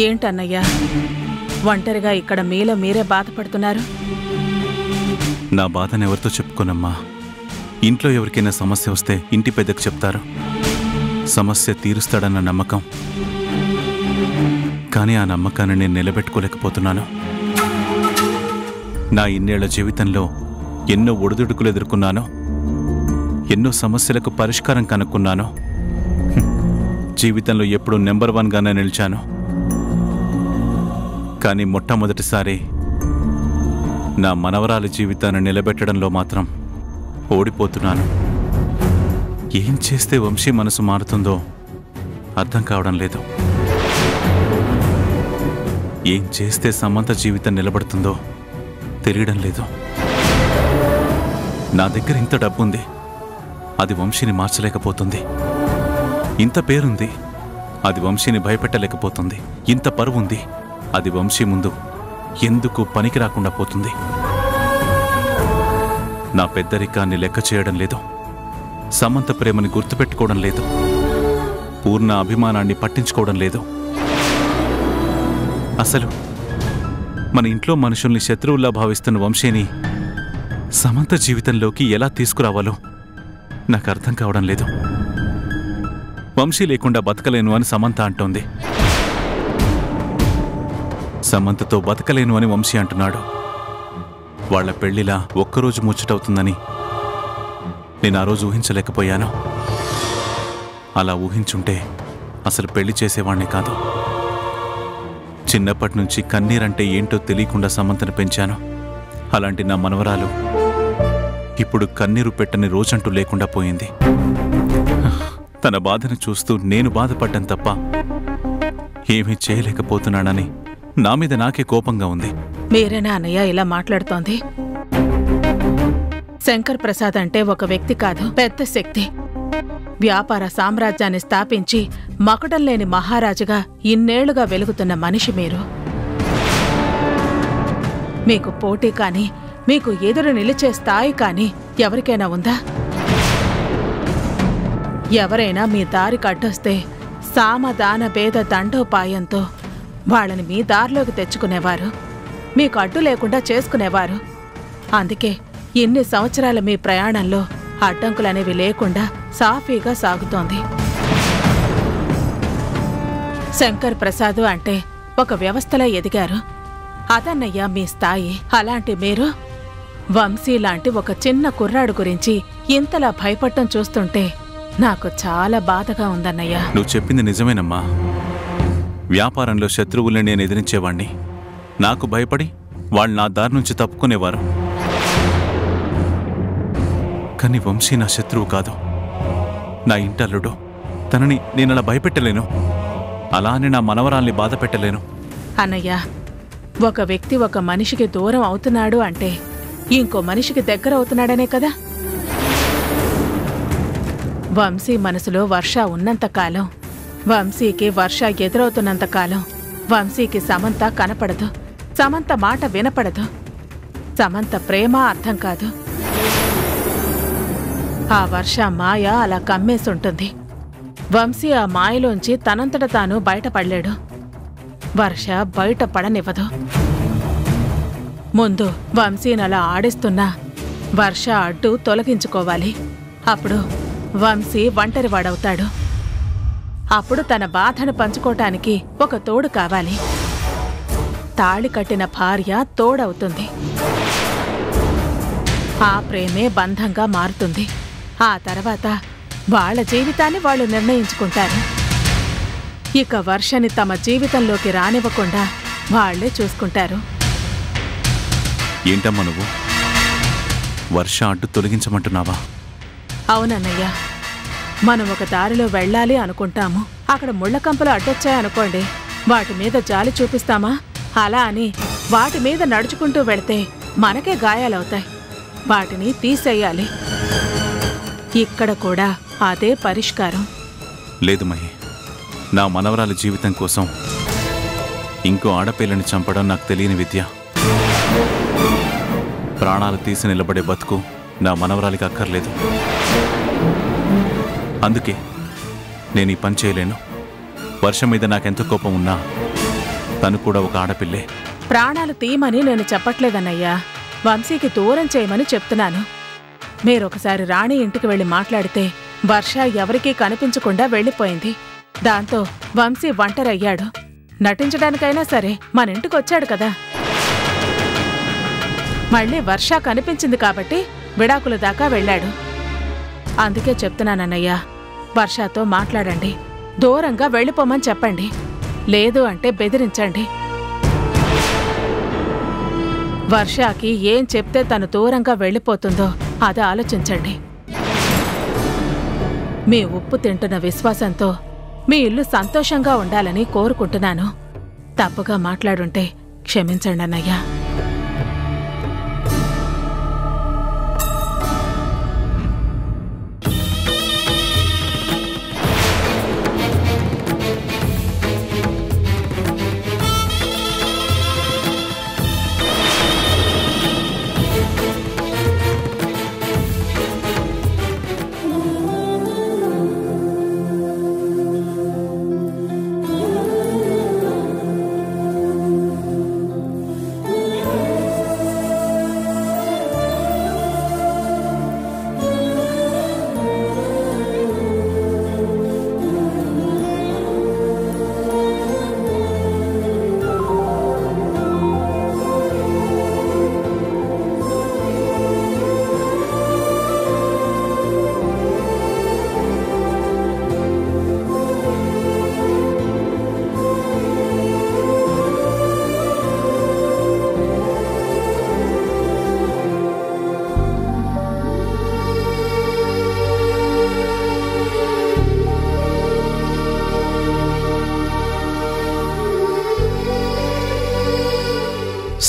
ఏంటన్నయ్యా ఒంటరిగా ఇక్కడ మీలో మీరే బాధపడుతున్నారు? నా బాధను ఎవరితో చెప్పుకోనమ్మా. ఇంట్లో ఎవరికైనా సమస్య వస్తే ఇంటి పెద్దకు చెప్తారు, సమస్య తీరుస్తాడన్న నమ్మకం. కానీ ఆ నమ్మకాన్ని నేను నిలబెట్టుకోలేకపోతున్నాను. నా ఇన్నేళ్ల జీవితంలో ఎన్నో ఒడిదుడుకులు ఎదుర్కొన్నాను, ఎన్నో సమస్యలకు పరిష్కారం కనుక్కున్నాను. జీవితంలో ఎప్పుడూ నెంబర్ 1గానే నిలిచాను. కానీ మొట్టమొదటిసారి నా మనవరాలి జీవితాన్ని నిలబెట్టడంలో మాత్రం ఓడిపోతున్నాను. ఏం చేస్తే వంశీ మనసు మారుతుందో అర్థం కావడం లేదు. ఏం చేస్తే సమంత జీవితం నిలబడుతుందో తెలియడం లేదు. నా దగ్గర ఇంత డబ్బుంది, అది వంశీని మార్చలేకపోతుంది. ఇంత పేరుంది, అది వంశీని భయపెట్టలేకపోతుంది. ఇంత పరువుంది, అది వంశీ ముందు ఎందుకు పనికి రాకుండా పోతుంది. నా పెద్దరికాన్ని లెక్క చేయడం లేదు, సమంత ప్రేమని గుర్తుపెట్టుకోవడం లేదు, పూర్ణ అభిమానాన్ని పట్టించుకోవడం లేదు. అసలు మన ఇంట్లో మనుషుల్ని శత్రువుల్లా భావిస్తున్న వంశీని సమంత జీవితంలోకి ఎలా తీసుకురావాలో నాకు అర్థం కావడం లేదు. వంశీ లేకుండా బతకలేను అని సమంత అంటోంది, సమంతతో బతకలేను అని వంశీ అంటున్నాడు. వాళ్ల పెళ్లిలా ఒక్కరోజు ముచ్చటవుతుందని నేను ఆ రోజు ఊహించలేకపోయాను. అలా ఊహించుంటే అసలు పెళ్లి చేసేవాణ్ణి కాదు. చిన్నప్పటి నుంచి కన్నీరంటే ఏంటో తెలియకుండా సమంతను పెంచాను. అలాంటి నా మనవరాలు ఇప్పుడు కన్నీరు పెట్టని రోజంటూ లేకుండా పోయింది. తన బాధను చూస్తూ నేను బాధపడ్డం తప్ప ఏమీ చేయలేకపోతున్నానని నా మీద నాకే కోపంగా ఉంది. మీరేనా అన్నయ్య ఇలా మాట్లాడుతోంది? శంకర్ ప్రసాద్ అంటే ఒక వ్యక్తి కాదు, పెద్ద శక్తి. వ్యాపార సామ్రాజ్యాన్ని స్థాపించి మకటం లేని మహారాజుగా ఇన్నేళ్లుగా వెలుగుతున్న మనిషి మీరు. మీకు పోటీ కానీ, మీకు ఎదురు నిలిచే స్థాయి కానీ ఎవరికైనా ఉందా? ఎవరైనా మీ దారికి అడ్డొస్తే సామదాన భేద దండోపాయంతో వాళ్ళని మీ దారిలోకి తెచ్చుకునేవారు, మీకు అడ్డు లేకుండా చేసుకునేవారు. అందుకే ఇన్ని సంవత్సరాల మీ ప్రయాణంలో అడ్డంకులనేవి లేకుండా సాఫీగా సాగుతోంది. శంకర్ ప్రసాద్ అంటే ఒక వ్యవస్థలో ఎదిగారు, అదన్నయ్యా మీ స్థాయి. అలాంటి మీరు వంశీ లాంటి ఒక చిన్న కుర్రాడు గురించి ఇంతలా భయపడటం చూస్తుంటే నాకు చాలా బాధగా ఉందన్నయ్యా. నువ్వు చెప్పింది నిజమేనమ్మా. వ్యాపారంలో శత్రువుల్ని నేను ఎదిరించేవాణ్ణి, నాకు భయపడి వాళ్ళు నా దారి నుంచి తప్పుకునేవారు. కానీ వంశీ నా శత్రువు కాదు, నా ఇంటల్లుడు. తనని నేనలా భయపెట్టలేను, అలా అని నా మనవరాల్ని బాధ పెట్టలేను. అన్నయ్య, ఒక వ్యక్తి ఒక మనిషికి దూరం అవుతున్నాడు అంటే ఇంకో మనిషికి దగ్గర అవుతున్నాడనే కదా. వంశీ మనసులో వర్ష ఉన్నంతకాలం, వంశీకి వర్ష ఎదురవుతున్నంతకాలం వంశీకి సమంత కనపడదు, సమంత మాట వినపడదు, సమంత ప్రేమ అర్థం కాదు. ఆ వర్ష మాయ అలా కమ్మేసుంటుంది. వంశీ ఆ మాయలోంచి తనంతట తాను బయటపడలేడు, వర్ష బయటపడనివ్వదు. ముందు వంశీనలా ఆడిస్తున్నా వర్ష అడ్డు తొలగించుకోవాలి. అప్పుడు వంశీ ఒంటరివాడవుతాడు. అప్పుడు తన బాధను పంచుకోటానికి ఒక తోడు కావాలి. తాళి కట్టిన భార్య తోడవుతుంది. ఆ ప్రేమే బంధంగా మారుతుంది. ఆ తర్వాత వాళ్ళ జీవితాన్ని వాళ్ళు నిర్ణయించుకుంటారు. ఇక వర్షని తమ జీవితంలోకి రానివ్వకుండా వాళ్లే చూసుకుంటారు. ఏంటమ్మా నువ్వు వర్ష అడ్డు తొలగించమంటున్నావా? అవునన్నయ్య, మనం ఒక దారిలో వెళ్ళాలి అనుకుంటాము, అక్కడ ముళ్లకంపలు అడ్డొచ్చాయనుకోండి, వాటి మీద జాలి చూపిస్తామా? అలా అని వాటి మీద నడుచుకుంటూ వెళితే మనకే గాయాలవుతాయి. వాటిని తీసేయాలి. ఇక్కడ కూడా అదే పరిష్కారం. లేదు మహి, నా మనవరాలి జీవితం కోసం ఇంకో ఆడపిల్లని చంపడం నాకు తెలియని విద్య. ప్రాణాలు తీసి నిలబడే బతుకు నా మనవరాలికి అక్కర్లేదు. అందుకే నేను ఈ పని చేయలేను. వర్షం మీద నాకెంత కోపం ఉన్నా తను కూడా ఒక ఆడపిల్లే. ప్రాణాలు తీయమని నేను చెప్పట్లేదన్నయ్యా, వంశీకి దూరం చేయమని చెప్తున్నాను. మీరొకసారి రాణి ఇంటికి వెళ్ళి మాట్లాడితే వర్ష ఎవరికీ కనిపించకుండా వెళ్ళిపోయింది. దాంతో వంశీ ఒంటరయ్యాడు. నటించడానికైనా సరే మన ఇంటికొచ్చాడు కదా. మళ్ళీ వర్ష కనిపించింది కాబట్టి విడాకుల దాకా వెళ్ళాడు. అందుకే చెప్తున్నానన్నయ్యా, వర్షతో మాట్లాడండి, దూరంగా వెళ్ళిపోమని చెప్పండి. లేదు అంటే బెదిరించండి. వర్షాకి ఏం చెప్తే తను దూరంగా వెళ్ళిపోతుందో అది ఆలోచించండి. మీ ఉప్పు తింటున్న విశ్వాసంతో మీ ఇల్లు సంతోషంగా ఉండాలని కోరుకుంటున్నాను. తప్పుగా మాట్లాడుంటే క్షమించండి అన్నయ్యా.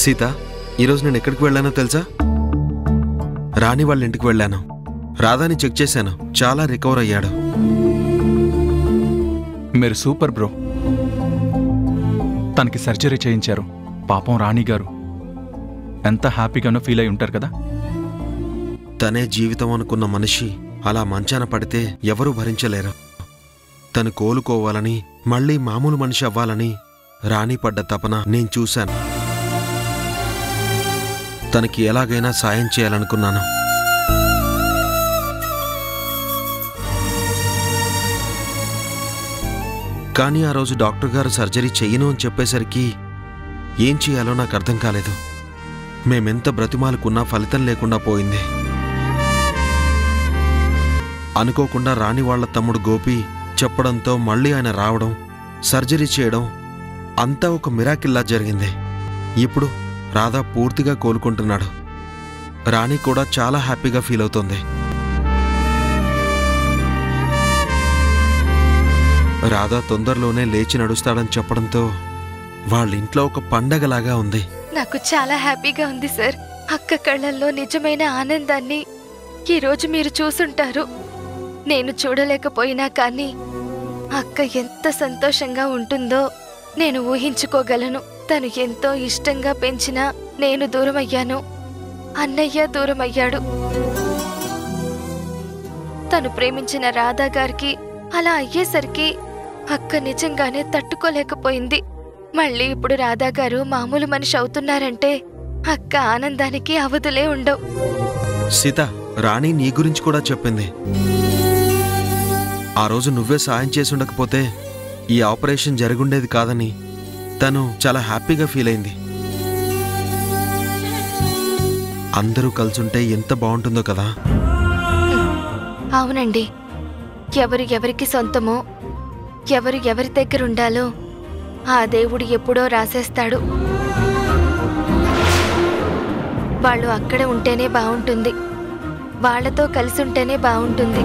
సీత, ఈరోజు నేను ఎక్కడికి వెళ్ళానో తెలుసా? రాణి వాళ్ళ ఇంటికి వెళ్ళాను. రాధాని చెక్ చేశాను, చాలా రికవర్ అయ్యాడు. మీరు సూపర్ బ్రో. తనకి సర్జరీ చేయించారు. పాపం రాణి గారు ఎంత హ్యాపీగానో ఫీల్ అయి ఉంటారు కదా. తనే జీవితం అనుకున్న మనిషి అలా మంచాన పడితే ఎవరూ భరించలేరు. తను కోలుకోవాలని, మళ్ళీ మామూలు మనిషి అవ్వాలని రాణి పడ్డ తపన నేను చూశాను. తనకి ఎలాగైనా సాయం చేయాలనుకున్నాను. కానీ ఆ రోజు డాక్టర్ గారు సర్జరీ చెయ్యను అని చెప్పేసరికి ఏం చేయాలో నాకు అర్థం కాలేదు. మేమెంత బ్రతిమాలుకున్నా ఫలితం లేకుండా పోయింది. అనుకోకుండా రాణి వాళ్ల తమ్ముడు గోపి చెప్పడంతో మళ్ళీ ఆయన రావడం, సర్జరీ చేయడం అంతా ఒక మిరాకిల్లా జరిగింది. ఇప్పుడు రాధా పూర్తిగా కోలుకుంటున్నాడు. రాణి కూడా చాలా హ్యాపీగా ఫీల్ అవుతోంది. రాధా తొందరలోనే లేచి నడుస్తాడని చెప్పడంతో వాళ్ళింట్లో ఒక పండగలాగా ఉంది. నాకు చాలా హ్యాపీగా ఉంది సార్. అక్క కళ్ళల్లో నిజమైన ఆనందాన్ని ఈరోజు మీరు చూసుంటారు. నేను చూడలేకపోయినా కానీ అక్క ఎంత సంతోషంగా ఉంటుందో నేను ఊహించుకోగలను. తను ఎంతో ఇష్టంగా పెంచినా నేను దూరమయ్యాను, అన్నయ్య దూరమయ్యాడు. తను ప్రేమించిన రాధా గారికి అలా అయ్యేసరికి అక్క నిజంగానే తట్టుకోలేకపోయింది. మళ్ళీ ఇప్పుడు రాధా గారు మామూలు మనిషి అవుతున్నారంటే అక్క ఆనందానికి అవధులే ఉండవు. సీత, రాణి నీ గురించి కూడా చెప్పింది. ఆ రోజు నువ్వే సాయం చేసి ఉండకపోతే ఈ ఆపరేషన్ జరుగుండేది కాదని తను చాలా హ్యాపీగా ఫీల్ అయింది. అందరూ కలుసుంటే ఎంత బాగుంటుందో కదా. అవునండి, ఎవరు ఎవరికి సొంతమో, ఎవరు ఎవరి దగ్గరుండాలో ఆ దేవుడు ఎప్పుడో రాసేస్తాడు. వాళ్ళు అక్కడే ఉంటేనే బాగుంటుంది, వాళ్లతో కలిసుంటేనే బాగుంటుంది.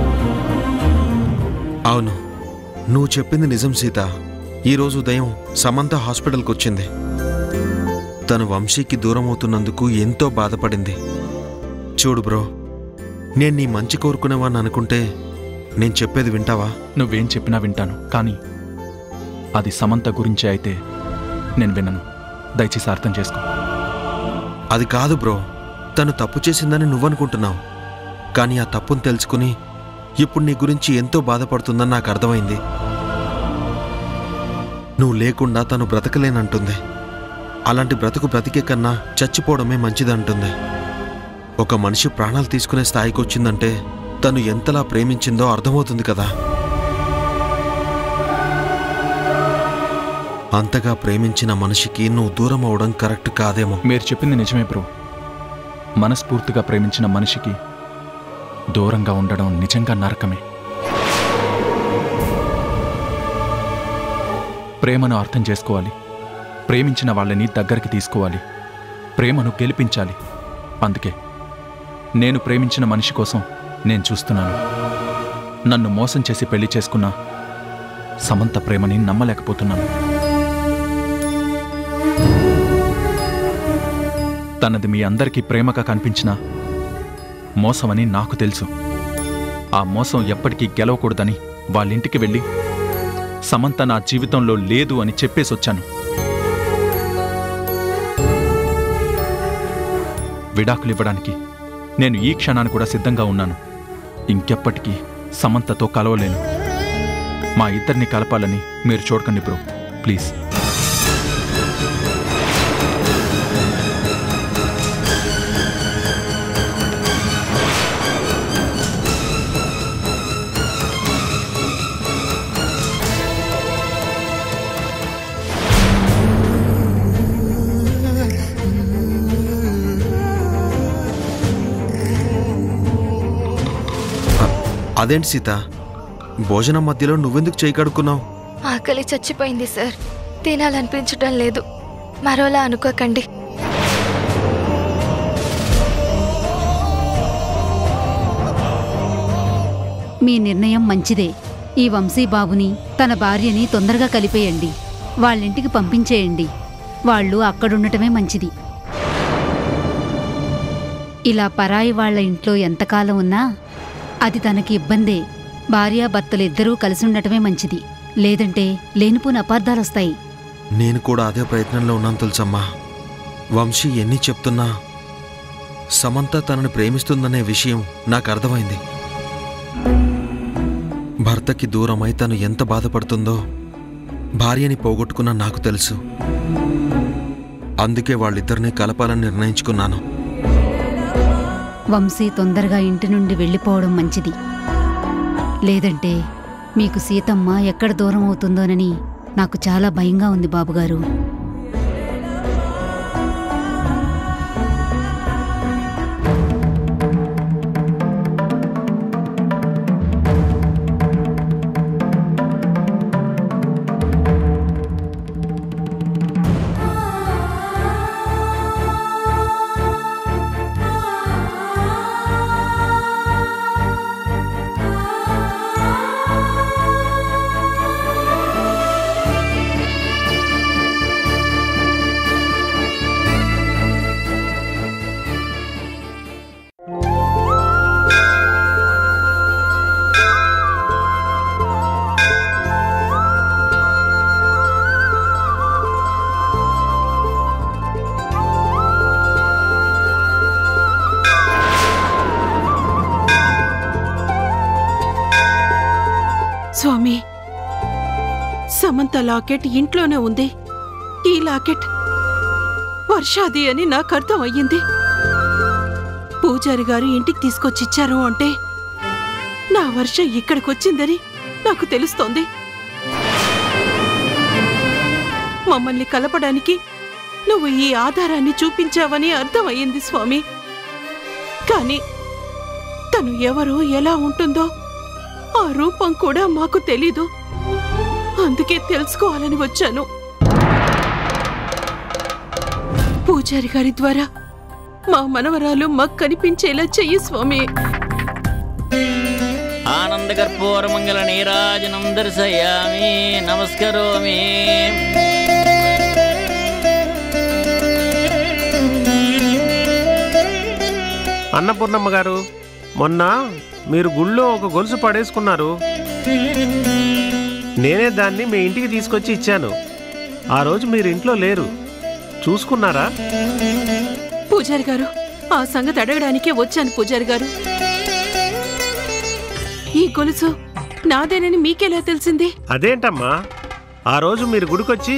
అవును, నువ్వు చెప్పింది నిజం సీత. ఈరోజు ఉదయం సమంత హాస్పిటల్కి వచ్చింది. తను వంశీకి దూరం అవుతున్నందుకు ఎంతో బాధపడింది. చూడు బ్రో, నేను నీ మంచి కోరుకునేవాన్ని అనుకుంటే నేను చెప్పేది వింటావా? నువ్వేం చెప్పినా వింటాను, కానీ అది సమంత గురించే అయితే నేను వినను. దయచేసి అర్థం చేసుకో. అది కాదు బ్రో, తను తప్పు చేసిందని నువ్వనుకుంటున్నావు. కానీ ఆ తప్పును తెలుసుకుని ఇప్పుడు నీ గురించి ఎంతో బాధపడుతుందని నాకు అర్థమైంది. నువ్వు లేకుండా తను బ్రతకలేనంటుంది. అలాంటి బ్రతికే కన్నా చచ్చిపోవడమే మంచిదంటుంది. ఒక మనిషి ప్రాణాలు తీసుకునే స్థాయికి వచ్చిందంటే తను ఎంతలా ప్రేమించిందో అర్థమవుతుంది కదా. అంతగా ప్రేమించిన మనిషికి నువ్వు దూరం అవడం కరెక్ట్ కాదేమో. మీరు చెప్పింది నిజమే బ్రో. మనస్ఫూర్తిగా ప్రేమించిన మనిషికి దూరంగా ఉండడం నిజంగా నరకమే. ప్రేమను అర్థం చేసుకోవాలి, ప్రేమించిన వాళ్ళని దగ్గరికి తీసుకోవాలి, ప్రేమను గెలిపించాలి. అందుకే నేను ప్రేమించిన మనిషి కోసం నేను చూస్తున్నాను. నన్ను మోసం చేసి పెళ్లి చేసుకున్న సమంత ప్రేమని నమ్మలేకపోతున్నాను. తనది మీ అందరికీ ప్రేమగా కనిపించినా మోసమని నాకు తెలుసు. ఆ మోసం ఎప్పటికీ గెలవకూడదని వాళ్ళింటికి వెళ్ళి సమంత నా జీవితంలో లేదు అని చెప్పేసొచ్చాను. విడాకులివ్వడానికి నేను ఈ క్షణాన్ని కూడా సిద్ధంగా ఉన్నాను. ఇంకెప్పటికీ సమంతతో కలవలేను. మా ఇద్దరిని కలపాలని మీరు చూడకండి బ్రో, ప్లీజ్. అదేంటి సీత, భోజనం మధ్యలో నువ్వెందుకు చేయి కడుక్కున్నావు? ఆకలి చచ్చిపోయింది సార్, తినాలనిపించటం లేదు. మరోలా అనుకోకండి. మీ నిర్ణయం మంచిదే. ఈ వంశీబాబుని తన భార్యని తొందరగా కలిపేయండి, వాళ్ళింటికి పంపించేయండి. వాళ్ళు అక్కడుండటమే మంచిది. ఇలా పరాయి వాళ్ల ఇంట్లో ఎంతకాలం ఉన్నా అది తనకి ఇబ్బందే. భార్యాభర్తలిద్దరూ కలిసుండటమే మంచిది, లేదంటే లేనిపోని అపార్థాలొస్తాయి. నేను కూడా అదే ప్రయత్నంలో ఉన్నాను తులసమ్మా. వంశీ ఎన్ని చెప్తున్నా సమంత తనని ప్రేమిస్తుందనే విషయం నాకు అర్థమైంది. భర్తకి దూరమై తను ఎంత బాధపడుతుందో భార్యని పోగొట్టుకున్నా నాకు తెలుసు. అందుకే వాళ్ళిద్దరినీ కలపాలని నిర్ణయించుకున్నాను. వంశీ తొందరగా ఇంటి నుండి వెళ్ళిపోవడం మంచిది, లేదంటే మీకు సీతమ్మ ఎక్కడ దూరం అవుతుందోనని నాకు చాలా భయంగా ఉంది బాబుగారు. స్వామి, సమంత లాకెట్ ఇంట్లోనే ఉంది. ఈ లాకెట్ వర్షాది అని నాకు అర్థం అయ్యింది. పూజారి గారు ఇంటికి తీసుకొచ్చిచ్చారు అంటే నా వర్ష ఇక్కడికొచ్చిందని నాకు తెలుస్తోంది. మమ్మల్ని కలపడానికి నువ్వు ఈ ఆధారాన్ని చూపించావని అర్థమయ్యింది స్వామి. కానీ తను ఎవరో ఎలా ఉంటుందో ఆ రూపం కూడా మాకు తెలీదు. అందుకే తెలుసుకోవాలని వచ్చాను. పూజారి గారి ద్వారా మా మనవరాలు మాకు కనిపించేలా చెయ్యి స్వామి. ఆనందకర్పూరమంగళ నీరాజనం దర్శయామి, నమస్కరోమి. అన్నపూర్ణమ్మ గారు, మొన్న మీరు గుళ్ళో ఒక గొలుసు పడేసుకున్నారు. నేనే దాన్ని మీ ఇంటికి తీసుకొచ్చి ఇచ్చాను. ఆ రోజు మీరు ఇంట్లో లేరు, చూసుకున్నారా? పూజారి గారు, ఆ సంగతి అడగడానికే వచ్చాను పూజారి గారు. ఈ గొలుసు నాదేనని మీకెలా తెలిసింది? అదేంటమ్మా, ఆ రోజు మీరు గుడికొచ్చి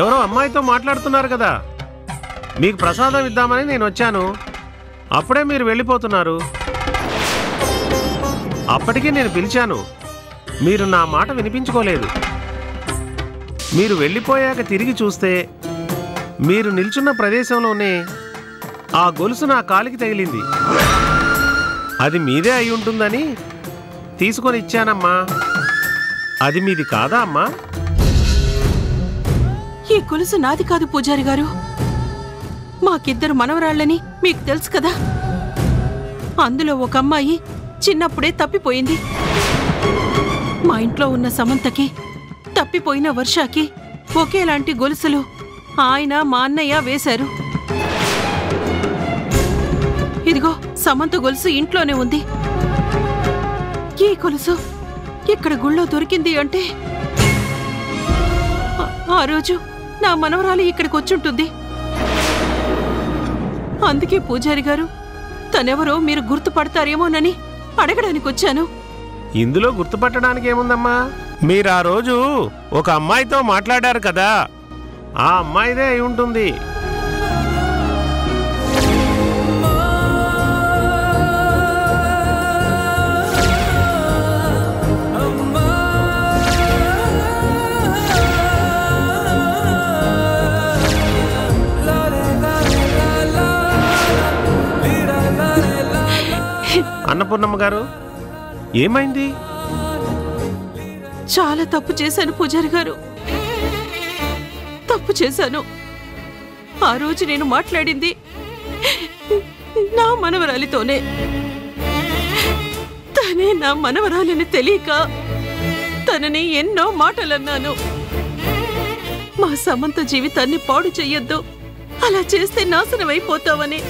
ఎవరో అమ్మాయితో మాట్లాడుతున్నారు కదా, మీకు ప్రసాదం ఇద్దామని నేను వచ్చాను. అప్పుడే మీరు వెళ్ళిపోతున్నారు. అప్పటికీ నేను పిలిచాను, మీరు నా మాట వినిపించుకోలేదు. మీరు వెళ్ళిపోయాక తిరిగి చూస్తే మీరు నిల్చున్న ప్రదేశంలోనే ఆ గొలుసు నా కాలికి తగిలింది. అది మీదే అయి ఉంటుందని తీసుకొని ఇచ్చానమ్మా. అది మీది కాదా అమ్మా? ఈ గొలుసు నాది కాదు పూజారి గారు. మాకిద్దరు మనవరాళ్ళని మీకు తెలుసు కదా. అందులో ఒక అమ్మాయి చిన్నప్పుడే తప్పిపోయింది. మా ఇంట్లో ఉన్న సమంతకి, తప్పిపోయిన వర్షాకి ఒకేలాంటి గొలుసులు ఆయన మా అన్నయ్య వేశారు. ఇదిగో సమంత గొలుసు ఇంట్లోనే ఉంది. ఈ గొలుసు ఇక్కడ గుళ్ళో దొరికింది అంటే ఆ రోజు నా మనవరాలు ఇక్కడికి వచ్చుంటుంది. అందుకే పూజారి గారు, తనెవరో మీరు గుర్తుపడతారేమోనని అడగడానికి వచ్చాను. ఇందులో గుర్తుపట్టడానికి ఏముందమ్మా? మీరు ఆ రోజు ఒక అమ్మాయితో మాట్లాడారు కదా, ఆ అమ్మాయిదే అయి ఉంటుంది. అన్నపూర్ణమ్మ గారు, ఏమైంది? చాలా తప్పు చేశాను పూజారి గారు, తప్పు చేశాను. ఆ రోజు నేను మాట్లాడింది నా మనవరాలితోనే. తనే నా మనవరాలని తెలియక తనని ఎన్నో మాటలన్నాను. మా సమంత జీవితాన్ని పాడు చెయ్యొద్దు, అలా చేస్తే నాశనం అయిపోతావని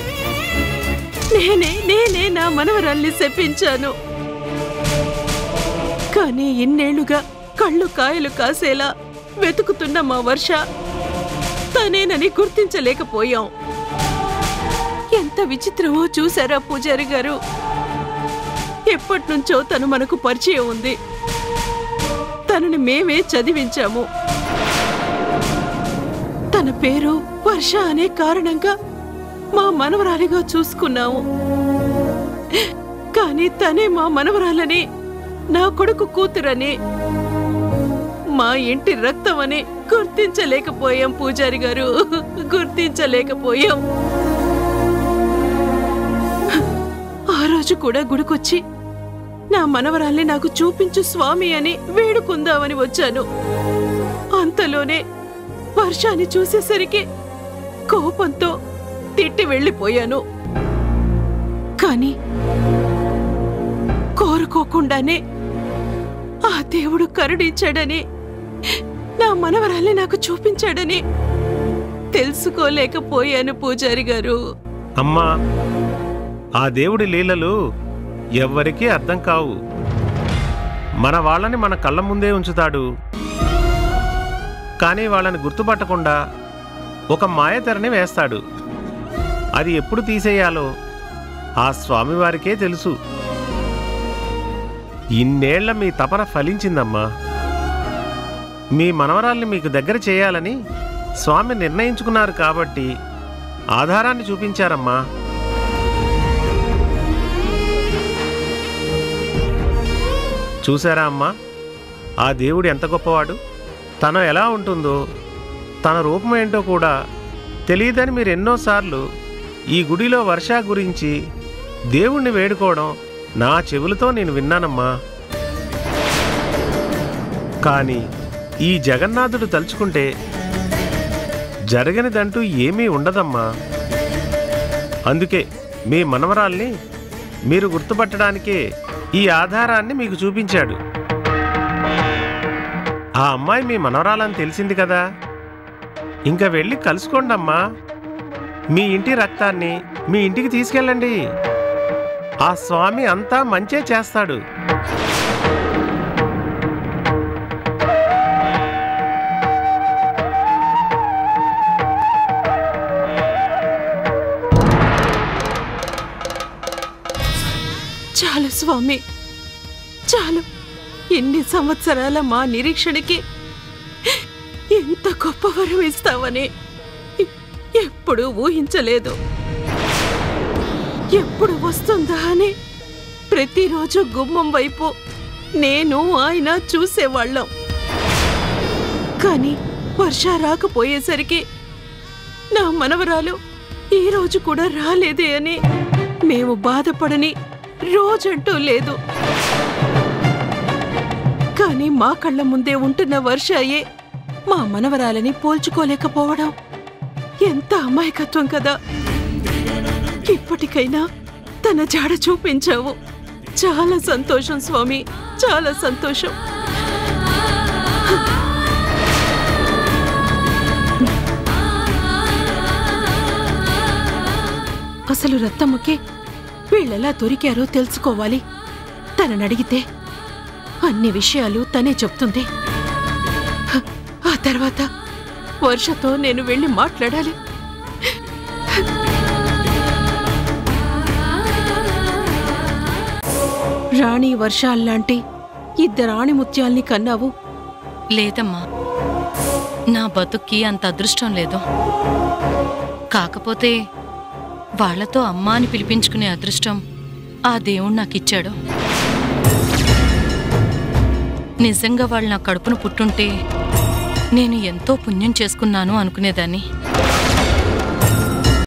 నేనే నా మనవరాల్ని శపించాను. కానీ ఇన్నేళ్లుగా కళ్ళు కాయలు కాసేలా వెతుకుతున్న మా వర్ష తనేనని గుర్తించలేకపోయాం. ఎంత విచిత్రమో చూసారా పూజారి గారు? ఎప్పటినుంచో తను మనకు పరిచయం ఉంది. తనని మేమే చదివించాము. తన పేరు వర్ష అనే కారణంగా మా మనవరాలిగా చూసుకున్నాము. కానీ తనే మా మనవరాలని, నా కొడుకు కూతురని, మా ఇంటి రక్తం అని గుర్తించలేకపోయాం పూజారి గారు, గుర్తించలేకపోయాం. ఆ రోజు కూడా గుడికొచ్చి నా మనవరాల్ని నాకు చూపించు స్వామి అని వేడుకుందామని వచ్చాను. అంతలోనే వర్షాన్ని చూసేసరికి కోపంతో తిట్టి వెళ్ళిపోయాను. కానీ కోరుకోకుండానే ఆ దేవుడు కరుణించాడని, నా మనవరాల్ని నాకు చూపించాడని తెలుసుకోలేకపోయాను పూజారి గారు. అమ్మా, ఆ దేవుడి లీలలు ఎవ్వరికీ అర్థం కావు. మన వాళ్ళని మన కళ్ళ ముందే ఉంచుతాడు. కానీ వాళ్ళని గుర్తుపట్టకుండా ఒక మాయతెరని వేస్తాడు. అది ఎప్పుడు తీసేయాలో ఆ స్వామివారికే తెలుసు. ఇన్నేళ్ల మీ తపన ఫలించిందమ్మా. మీ మనవరాల్ని మీకు దగ్గర చేయాలని స్వామి నిర్ణయించుకున్నారు కాబట్టి ఆధారాన్ని చూపించారమ్మా. చూసారా అమ్మా, ఆ దేవుడు ఎంత గొప్పవాడు. తను ఎలా ఉంటుందో, తన రూపం ఏంటో కూడా తెలియదని మీరు ఎన్నోసార్లు ఈ గుడిలో వర్ష గురించి దేవుణ్ణి వేడుకోవడం నా చెవులతో నేను విన్నానమ్మా. కానీ ఈ జగన్నాథుడు తలుచుకుంటే జరగనిదంటూ ఏమీ ఉండదమ్మా. అందుకే మీ మనవరాల్ని మీరు గుర్తుపట్టడానికే ఈ ఆధారాన్ని మీకు చూపించాడు. ఆ అమ్మాయి మీ మనవరాలని తెలిసింది కదా, ఇంకా వెళ్ళి కలుసుకోండమ్మా. మీ ఇంటి రక్తాన్ని మీ ఇంటికి తీసుకెళ్ళండి. ఆ స్వామి అంతా మంచే చేస్తాడు. చాలు స్వామి, చాలు. ఎన్ని సంవత్సరాల మా నిరీక్షణకి ఇంత గొప్ప వరం ఇస్తావని ఎప్పుడూ ఊహించలేదు. ఎప్పుడు వస్తుందా అని ప్రతిరోజు గుమ్మం వైపు నేను ఆయన చూసేవాళ్ళం. కానీ వర్ష రాకపోయేసరికి నా మనవరాలు ఈ రోజు కూడా రాలేదే అని మేము బాధపడని రోజంటూ లేదు. కానీ మా కళ్ళ ముందే ఉంటున్న వర్షయే మా మనవరాలని పోల్చుకోలేకపోవడం ఎంత అమాయకత్వం కదా. ఇప్పటికైనా తన జాడ చూపించావు. చాలా సంతోషం స్వామి, చాలా సంతోషం. అసలు రత్తమ్మకి వీళ్ళెలా దొరికారో తెలుసుకోవాలి. తనని అడిగితే అన్ని విషయాలు తనే చెప్తుంది. ఆ తర్వాత వర్షతో నేను వెళ్ళి మాట్లాడాలి. రాణి వర్షాల్లాంటి ఇద్దరు ఆణిముత్యాల్ని కన్నావు. లేదమ్మా, నా బతుక్కి అంత అదృష్టం లేదు. కాకపోతే వాళ్లతో అమ్మా అని పిలిపించుకునే అదృష్టం ఆ దేవుడు నాకిచ్చాడు. నిజంగా వాళ్ళు నా కడుపును పుట్టుంటే నేను ఎంతో పుణ్యం చేసుకున్నాను అనుకునేదాన్ని.